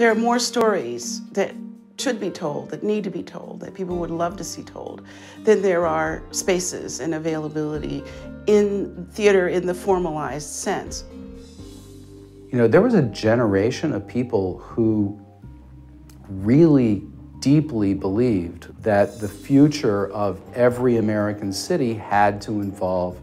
There are more stories that should be told, that need to be told, that people would love to see told, than there are spaces and availability in theater in the formalized sense. You know, there was a generation of people who really deeply believed that the future of every American city had to involve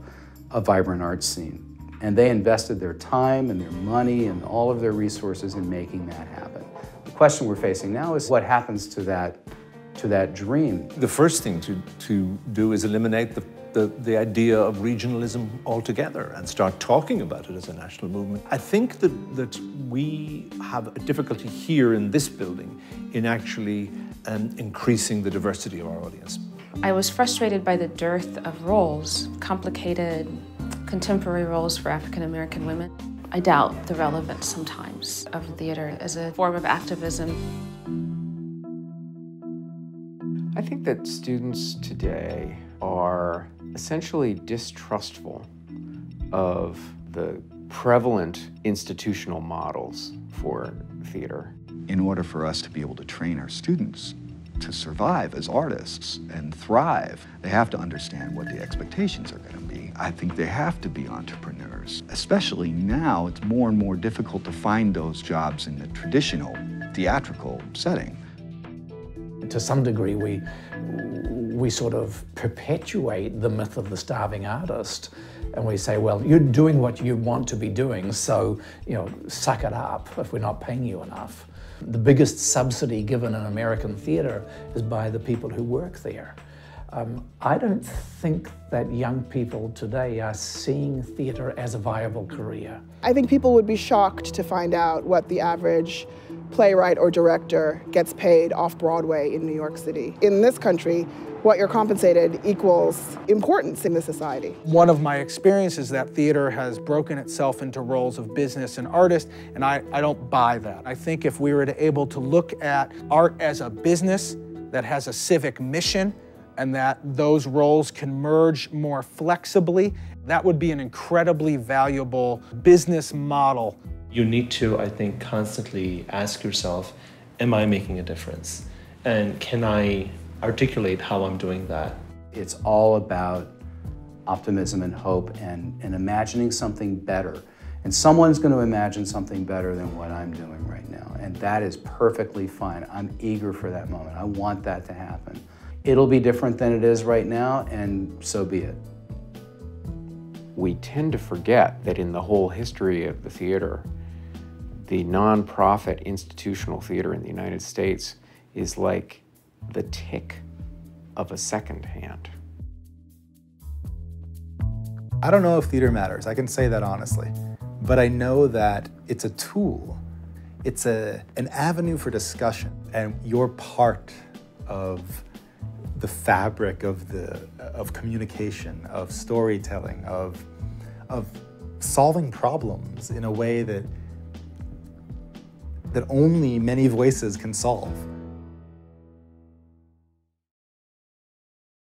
a vibrant arts scene. And they invested their time and their money and all of their resources in making that happen. The question we're facing now is what happens to that dream? The first thing to do is eliminate the idea of regionalism altogether and start talking about it as a national movement. I think that we have a difficulty here in this building in actually increasing the diversity of our audience. I was frustrated by the dearth of roles, complicated contemporary roles for African American women. I doubt the relevance sometimes of theater as a form of activism. I think that students today are essentially distrustful of the prevalent institutional models for theater. In order for us to be able to train our students to survive as artists and thrive, they have to understand what the expectations are going to be. I think they have to be entrepreneurs. Especially now, it's more and more difficult to find those jobs in the traditional theatrical setting. To some degree, we sort of perpetuate the myth of the starving artist, and we say, well, you're doing what you want to be doing, so, you know, suck it up if we're not paying you enough. The biggest subsidy given in American theater is by the people who work there. I don't think that young people today are seeing theater as a viable career. I think people would be shocked to find out what the average playwright or director gets paid off-Broadway in New York City. In this country, what you're compensated equals importance in the society. One of my experiences is that theater has broken itself into roles of business and artist, and I don't buy that. I think if we were able to look at art as a business that has a civic mission, and that those roles can merge more flexibly, that would be an incredibly valuable business model. You need to, I think, constantly ask yourself, am I making a difference? And can I articulate how I'm doing that? It's all about optimism and hope and imagining something better. And someone's going to imagine something better than what I'm doing right now. And that is perfectly fine. I'm eager for that moment. I want that to happen. It'll be different than it is right now, and so be it. We tend to forget that in the whole history of the theater, the nonprofit institutional theater in the United States is like the tick of a second hand. I don't know if theater matters, I can say that honestly, but I know that it's a tool. It's an avenue for discussion, and you're part of the fabric of communication, of storytelling, of solving problems in a way that only many voices can solve.